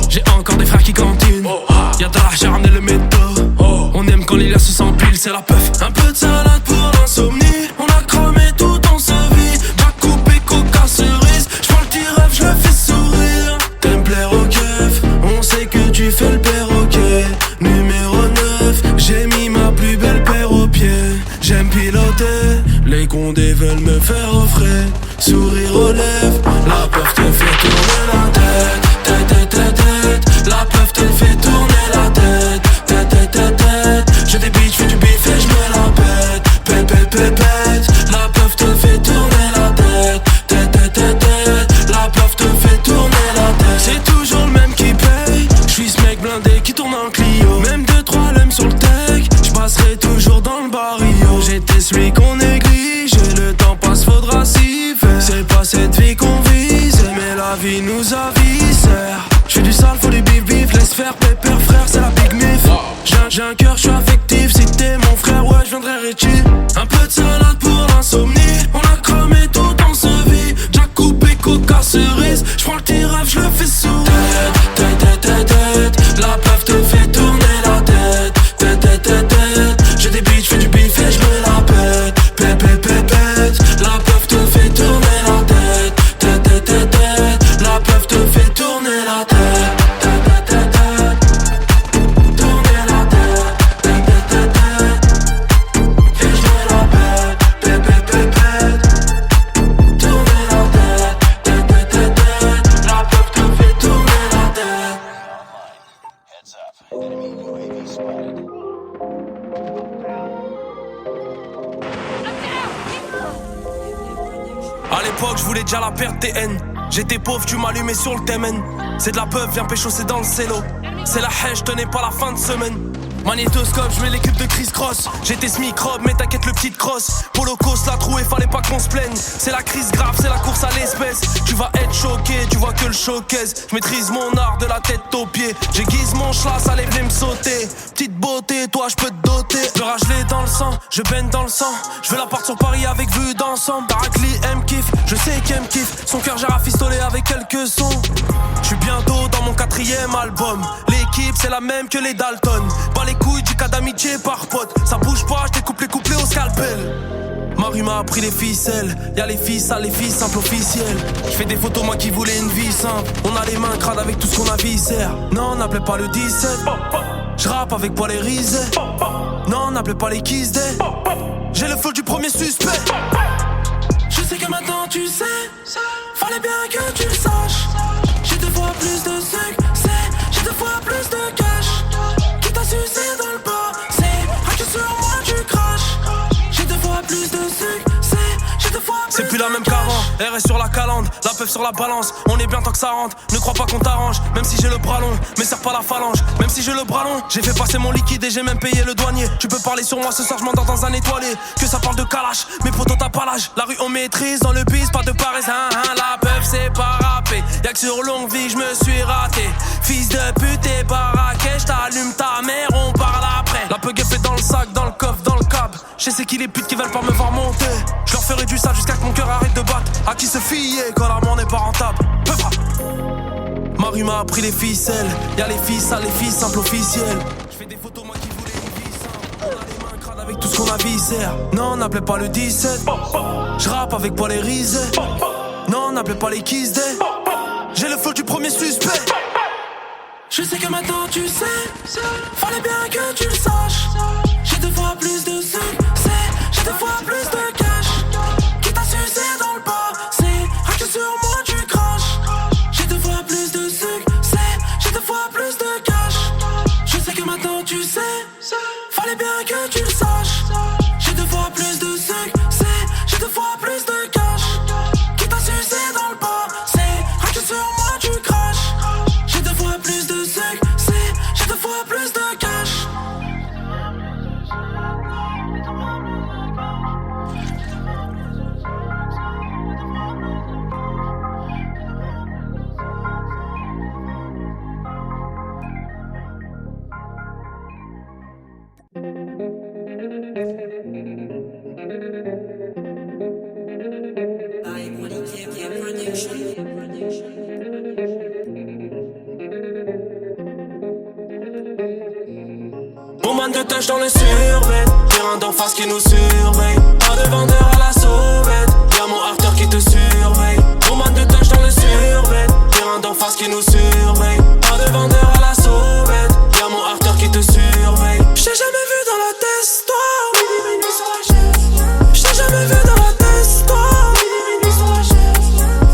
J'ai encore des frères qui cantinent. Y'a de la j'ai ramené le métaux. On aime quand les liens se s'empilent, c'est la puff. Un peu de salade pour l'insomnie. On a cramé tout en sa vie. Jack coupé, coca, cerise. J'prends le petit rêve, j'le fais sourire. T'aimes plaire au keuf, on sait que tu fais le perroquet. Numéro 9, j'ai mis ma plus belle paire aux pieds. J'aime piloter, les condés veulent me faire au frais. Sourire aux lèvres, la puff te fait tourner la tête. La puff te fait tourner la tête. J'ai des bitches, fais du bif et j'mets la pète. La puff te fait tourner la tête. La puff te fait tourner la tête. C'est toujours le même qui paye. J'suis ce mec blindé qui tourne en Clio. Même 2-3 lèmes sur le tech, j'passerai toujours dans le barrio. J'étais celui qu'on néglige, le temps passe, faudra s'y faire. C'est pas cette vie qu'on vise, mais la vie nous avisère. J'fais du sale, faut du bif, laisse faire, pépère frère, c'est la big mif. J'ai un cœur, j'suis affectif, si t'es mon frère, ouais j'viendrai Richie. Un peu de salade pour l'insomnie, on a cramé tout en sa vie. Jack coupé, coca, cerise, j'prends le petit rêve, j'le fais sourire. La puff te fait tourner la tête. J'ai des bitches, j'fais du bif et j'mets la pète. La puff te fait tourner la tête. La puff te fait tourner la tête. Tourner la tête. Et j'mets la pète. Tourner la tête. La puff te fait tourner la tête. Heads up, enemy UAV spotted. À l'époque, je voulais déjà la perdre TN. J'étais pauvre, tu m'allumais sur le TMN. C'est de la puff, viens pécho, c'est dans le cello. C'est la hache, tenais pas la fin de semaine. Magnétoscope, je mets l'équipe de Chris Cross. J'étais ce microbe, mais t'inquiète le petit cross. Polocos, la trouée, fallait pas qu'on se plaigne. C'est la crise grave, c'est la course à l'espèce. Tu vas être choqué, tu vois que le showcase. Je maîtrise mon art de la tête aux pieds. J'aiguise mon chlass, allez venez me sauter. Petite beauté, toi je peux te doter. Je rage dans le sang, je baigne dans le sang. Je veux la porte sur Paris avec vue d'ensemble. Tarakli aime kiffe, je sais qu'elle me kiffe. Son cœur j'ai rafistolé avec quelques sons. Je suis bientôt dans mon 4e album. L'équipe c'est la même que les Dalton. Pas les couilles du cas d'amitié par pote. Ça bouge pas, je découpe les couplets au scalpel. Marie m'a appris les ficelles. Y'a les filles sales, les filles simples officielles. Je fais des photos moi qui voulais une vie simple. On a les mains crades avec tout ce qu'on a viscère. Non, n'appelez pas le 17. Je rappe avec poil et risé. Non, n'appelez pas les Kiss Day. J'ai le flow du premier suspect. Je sais que maintenant tu sais. Fallait bien que tu le saches. J'ai 2 fois plus de succès. J'ai 2 fois plus de cash. Qui t'a sucé dans le passé. Rien que sur moi tu craches. J'ai 2 fois plus de succès. J'ai 2 fois plus. C'est plus la même qu'avant. RS sur la calandre, la puff sur la balance. On est bien tant que ça rentre. Ne crois pas qu'on t'arrange. Même si j'ai le bras long, mais serre pas la phalange. Même si j'ai le bras long, j'ai fait passer mon liquide et j'ai même payé le douanier. Tu peux parler sur moi ce soir, je m'endors dans un étoilé. Que ça parle de calache, mes potos t'as pas l'âge. La rue on maîtrise, dans le biz, pas de paresse. La puff c'est pas râpé. Y'a que sur longue vie je me suis raté. Fils de pute et baraquet, j't'allume ta mère, on parle après. La pug est fait dans le sac, dans le coffre, dans le cab. Je sais c'est qui les putes qui veulent pas me voir monter. Je leur ferai du sale jusqu'à que mon cœur arrête de battre. À qui se fier quand l'argent n'est pas rentable. Peu frappe. Marie m'a appris les ficelles. Y'a les filles sales, les filles simples officielles. Je fais des photos moi qui voulais une vie simple. On a les mains crades avec tout ce qu'on a viscère. Non, n'appelez pas le 17. Je rappe avec poil et risé. Non, n'appelez pas les Kiss Day. J'ai le flow du premier suspect. Je sais que maintenant tu sais. Fallait bien que tu le saches. J'ai 2 fois plus de succès. J'ai 2 fois plus de cash. Qui t'a sucé dans le passé. Rien que sur moi tu craches. J'ai 2 fois plus de succès. J'ai 2 fois plus de cash. Je sais que maintenant tu sais. Fallait bien que tu le saches. J'ai 2 fois plus de succès. J'ai 2 fois plus de cash. Qui t'a sucé dans le passé. Rien que sur moi tu craches. J'ai 2 fois plus de succès. J'ai 2 fois plus de cash. de touch dans le survêt. Terrain d'en face qui nous surveille. Pas de vendeur à la sauvette. Y'a mon harter qui te surveille. Mon man de touch dans le survêt. Terrain d'en face qui nous surveille. Pas de vendeur à la sauvette. Y'a mon harter qui te surveille. J't'ai jamais vu dans la test, toi. J't'ai jamais vu dans la test, toi.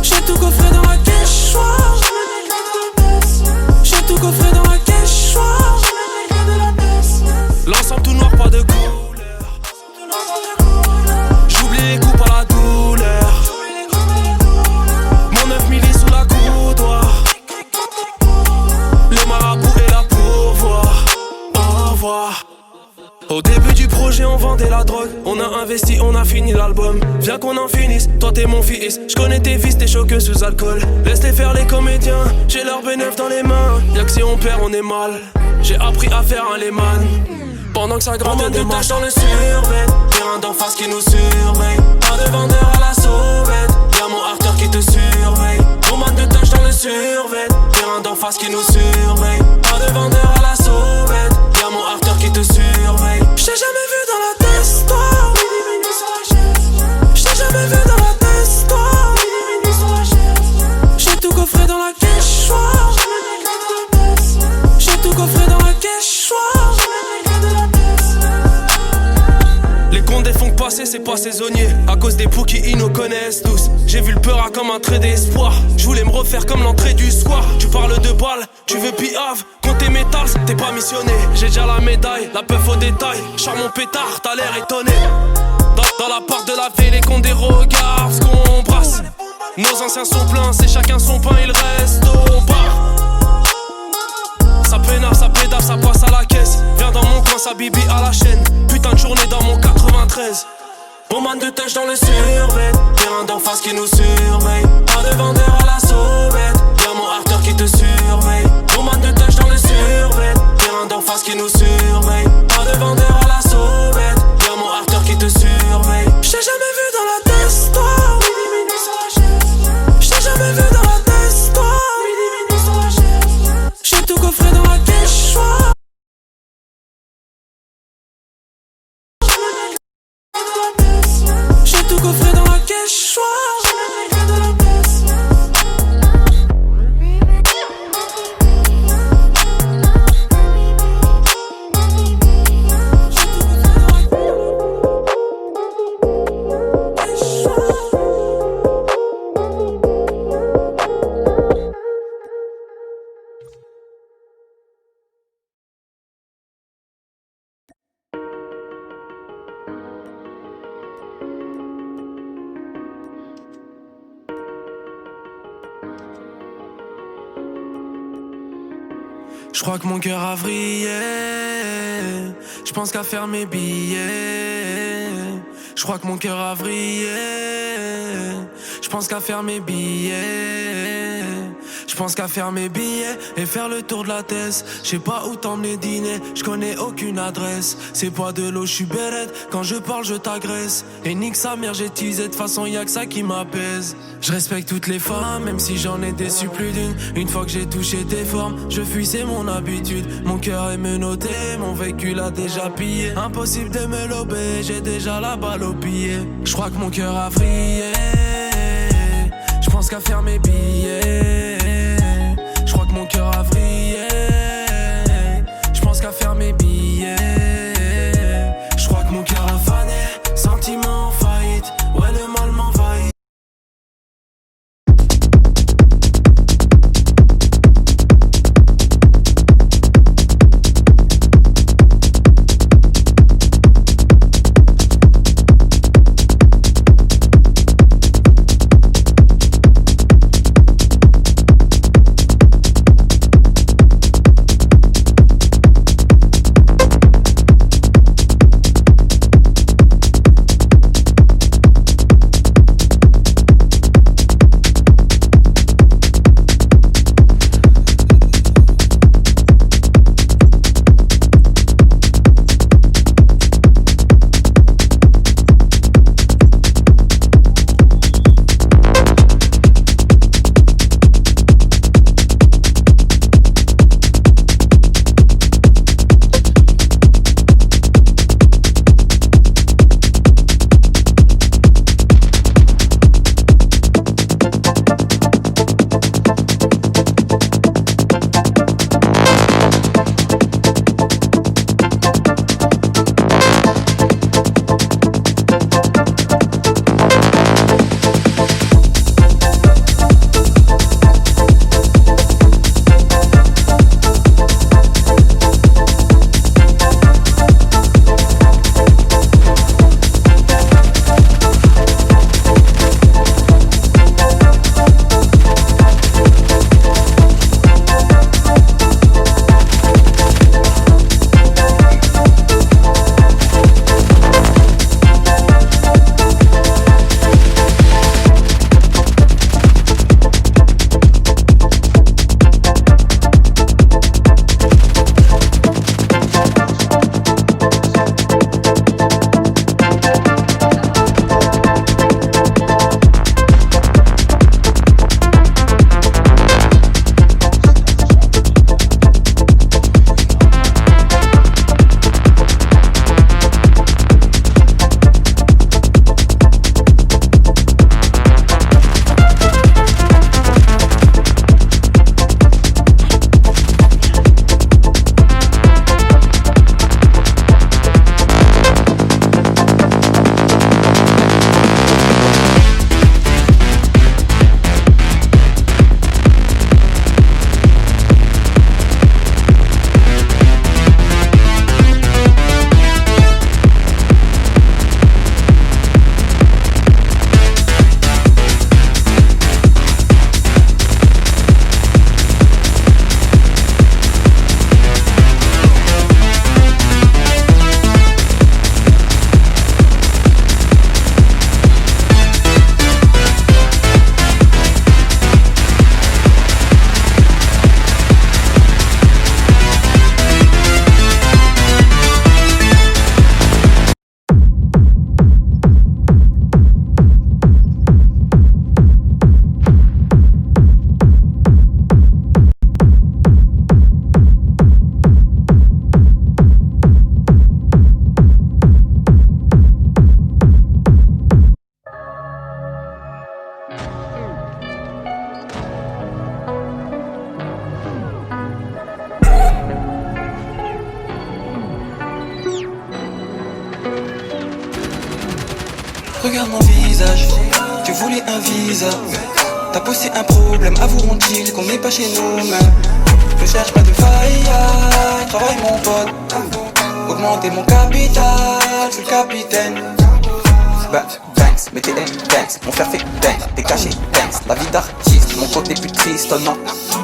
J'ai tout coffré dans la quechua. J'ai tout coffré dans la quechua. L'ensemble tout noir, pas de couleur. J'oublie les coups, pas la douleur. Mon 9 milli sous la coudoir. Les marabouts et la pourvoir. Au revoir. Au début du projet on vendait la drogue. On a investi, on a fini l'album. Viens qu'on en finisse, toi t'es mon fils. J'connais tes vices, t'es choqueux sous alcool. Laisse-les faire les comédiens, j'ai leur bénéf dans les mains. Y'a que si on perd on est mal. J'ai appris à faire un Lehman. Pendant que ça grandit de tâches dans le survêt. Terrain d'en face qui nous surveille. Pas de vendeur à la sauvette. Y'a mon harter qui te surveille. Mon man de tâches dans le survêt. Terrain d'en face qui nous surveille. Pas de vendeur à la sauvette. Y'a mon harter qui te surveille. J't'ai jamais vu dans la test, toi. J't'ai jamais vu dans la test, toi. J'ai tout coffré dans la quechua. J'ai tout coffré dans la quechua. Les condés font que passer, c'est pas saisonnier. À cause des poux qui ils nous connaissent tous. J'ai vu le peur comme un trait d'espoir. Je voulais me refaire comme l'entrée du soir. Tu parles de balles, tu veux piave. Compter mes tasses, t'es pas missionné. J'ai déjà la médaille, la peuf au détail. Charmant pétard, t'as l'air étonné. Dans la part de la ville, les condés regardent ce qu'on brasse. Nos anciens sont pleins, c'est chacun son pain, il reste au bar. Ça pénave, ça pédale, ça passe à la caisse. Viens dans mon coin, ça bibi à la chaîne. Putain de journée dans mon 93. Mon man de touch dans le survêt. Terrain d'en face qui nous surveille. Pas de vendeur à la sauvette. Y'a mon harter qui te surveille. Mon man de touch dans le survêt. Terrain d'en face qui nous surveille. Pas de vendeur à la sauvette. Y'a mon harter qui te surveille. J't'ai jamais vu dans la test, toi. J't'ai jamais vu dans la test, toi. J'ai tout coffré dans la quechua. J'ai tout coffré dans la quechua. J'crois que mon cœur a vrillé. J'pense qu'à faire mes billets. J'crois que mon cœur a vrillé. J'pense qu'à faire mes billets. J'pense qu'à faire mes billets et faire le tour de la thèse. J'sais pas où t'emmener dîner, j'connais aucune adresse. C'est pas de l'eau, j'suis bérette, quand je parle je t'agresse. Et nique sa mère, j'ai teasé, de façon y'a que ça qui m'apaise. Je respecte toutes les femmes, même si j'en ai déçu plus d'une. Une fois que j'ai touché tes formes, je fuis, c'est mon habitude. Mon cœur est menotté, mon véhicule a déjà pillé. Impossible de me lober, j'ai déjà la balle au pied. J'crois que mon cœur a vrillé. J'pense qu'à faire mes billets. J'crois que mon cœur a vrillé. J'pense qu'à faire mes billets. J'crois que mon cœur a fané. Sentiment en faillite. Ouais, le mal m'envahit. Regarde mon visage, tu voulais un visa. T'as posé un problème, avoueront-ils qu'on n'est pas chez nous, mais je cherche pas de faille, travaille mon pote. Augmenter mon capital, je suis le capitaine. Banks, mettez banks, mon frère fait banks, t'es caché banks, la vie d'artiste, mon côté plus triste, oh non.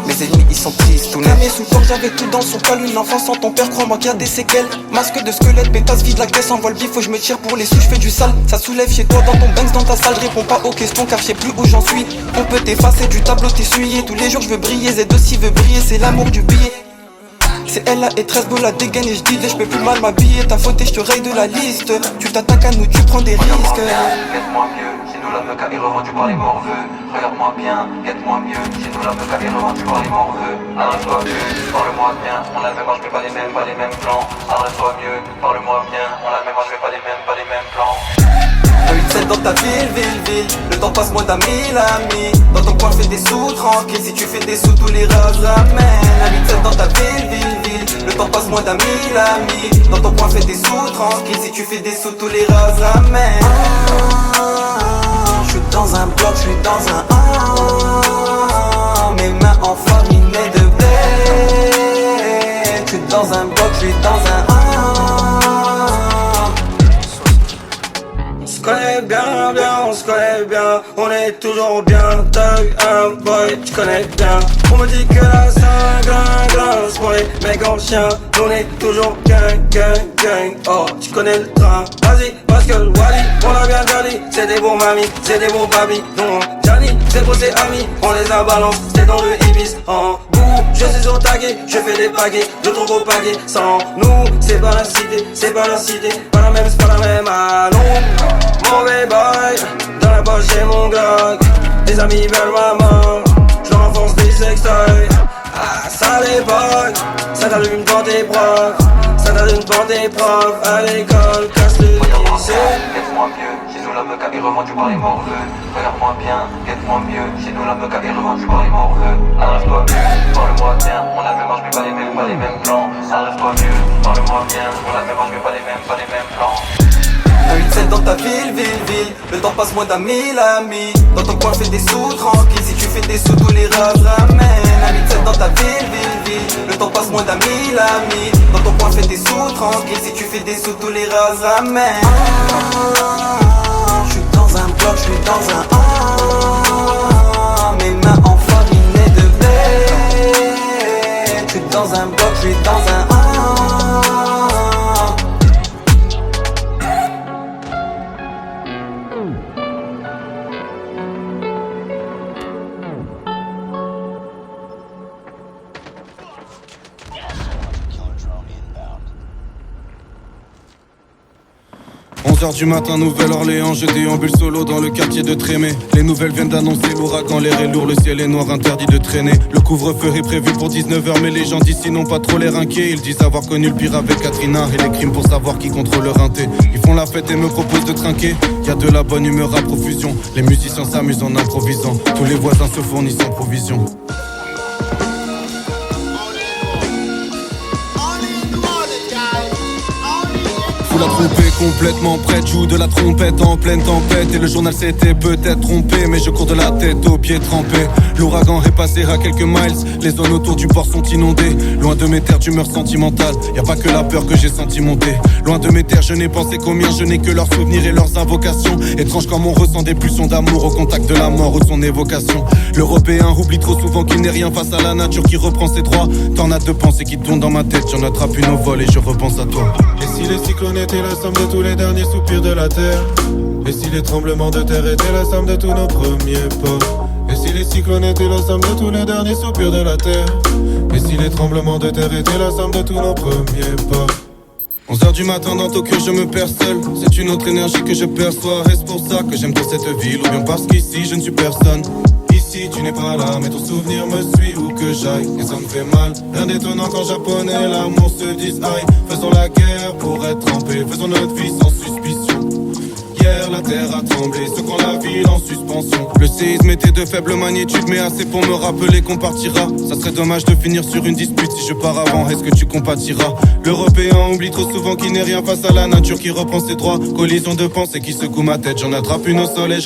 Mes ennemis ils sont tristes, tout mais sous le corps j'avais tout dans son col. Une enfance sans ton père, crois-moi qu'il y a des séquelles. Masque de squelette, pétasse, vide la caisse, envoie le bif, faut que je me tire pour les sous, je fais du sale. Ça soulève chez toi dans ton banks, dans ta salle, je réponds pas aux questions car je sais plus où j'en suis. On peut t'effacer du tableau, t'essuyer, tous les jours je veux briller, Z2 veut briller, c'est l'amour du billet. C'est elle et 13 beau la dégaine et je dis je peux plus mal m'habiller. Ta faute et je te raye de la liste. Tu t'attaques à nous, tu prends des risques. Guette-moi mieux, chez nous la meca est revendue par les morveux. Regarde-moi bien, guette-moi mieux, chez nous la meca est revendue par les morveux. Arrête-toi mieux, parle-moi bien, on la même âge mais pas les mêmes plans. Arrête-toi mieux, parle-moi bien, on la même âge mais pas les mêmes plans. 8-7 dans ta ville, le temps passe moins d'un mille amis. Dans ton coin fais des sous tranquille, si tu fais des sous tous les rases ramènent. 8-7 dans ta ville, le temps passe moins d'un mille amis. Dans ton coin fais des sous tranquille, si tu fais des sous tous les rases ramènent. Je suis dans un bloc, je suis dans un mes mains en farinées de blé. Je suis dans un bloc, je suis dans un On se connaît bien, on se connaît bien. On est toujours bien, thug, boy, tu connais bien. On me dit que la Saint-Glinglin, pour les mecs en chien. On est toujours gang. Oh, tu connais le train. Vas-y, parce que le Wally, on l'a bien gardé. C'est des bons mamies, c'est des bons babis. Non, Gianni, c'est beau, c'est ami. On les a balance, c'est dans le Ibis. Oh, je suis au taguet, je fais des baguettes, de trop gros paquets. Sans nous, c'est pas la cité, pas la même, c'est pas la même. Ah non, mauvais boy, dans la poche j'ai mon Glock. Les amis veulent ma mort, je leur enfonce des sextoys. Ah, ça l'époque, ça t'allume devant tes profs. Ça t'allume devant tes profs, à l'école, casse le lycée. Guette-moi mieux, chez nous la meca est revendue par les morveux. Regarde-moi bien, guette-moi mieux, chez nous la meca est revendue par les morveux. Arrête-toi mieux, parle-moi bien, on la même âge mais pas les mêmes plans. Arrête-toi mieux, parle-moi bien, on la même âge mais pas les mêmes plans. 8-7 dans ta ville, le temps passe moins d'un mille amis. Dans ton coin fais des sous tranquille, si tu fais des sous tous les rases ramènent. 8-7 dans ta ville, le temps passe moins d'un mille amis. Dans ton coin fais des sous tranquille, si tu fais des sous tous les rases ramènent. Je suis dans un bloc, je suis dans un mes mains en farinées de blé. Je suis dans un bloc, je suis dans un Du matin, Nouvelle-Orléans, je déambule solo dans le quartier de Trémé. Les nouvelles viennent d'annoncer l'ouragan, l'air est lourd, le ciel est noir, interdit de traîner. Le couvre-feu est prévu pour 19h, mais les gens d'ici n'ont pas trop l'air inquiets. Ils disent avoir connu le pire avec Katrina et les crimes pour savoir qui contrôle leur inté. Ils font la fête et me proposent de trinquer. Y a de la bonne humeur à profusion. Les musiciens s'amusent en improvisant. Tous les voisins se fournissent en provision. La trompée complètement prête, joue de la trompette en pleine tempête. Et le journal s'était peut-être trompé, mais je cours de la tête aux pieds trempés. L'ouragan est passé à quelques miles, les zones autour du port sont inondées. Loin de mes terres d'humeur sentimentale, y a pas que la peur que j'ai senti monter. Loin de mes terres je n'ai pensé qu'aux miens, je n'ai que leurs souvenirs et leurs invocations. Étrange comme on ressent des pulsions d'amour au contact de la mort ou de son évocation. L'Européen oublie trop souvent qu'il n'est rien face à la nature qui reprend ses droits. Tornade de pensées qui tournent dans ma tête, j'en attrape une au vol et je repense à toi. Et si les cyclones étaient la somme de tous les derniers soupirs de la terre? Et si les tremblements de terre étaient la somme de tous nos premiers pas? Et si les cyclones étaient la somme de tous les derniers soupirs de la terre? Et si les tremblements de terre étaient la somme de tous nos premiers pas? 11h du matin dans Tokyo je me perds seul. C'est une autre énergie que je perçois. Est-ce pour ça que j'aime tant cette ville? Ou bien parce qu'ici je ne suis personne? Ici tu n'es pas là, mais ton souvenir me suit où que j'aille. Et ça me fait mal, rien d'étonnant quand japonais l'amour se disent aïe. Faisons la guerre pour être trempés, faisons notre vie sans suspicion. Hier la terre a tremblé, secouant la ville en suspension. Le séisme était de faible magnitude, mais assez pour me rappeler qu'on partira. Ça serait dommage de finir sur une dispute, si je pars avant, est-ce que tu compatiras? L'Européen oublie trop souvent qu'il n'est rien face à la nature qui reprend ses droits. Collision de pensée qui secoue ma tête, j'en attrape une au sol et je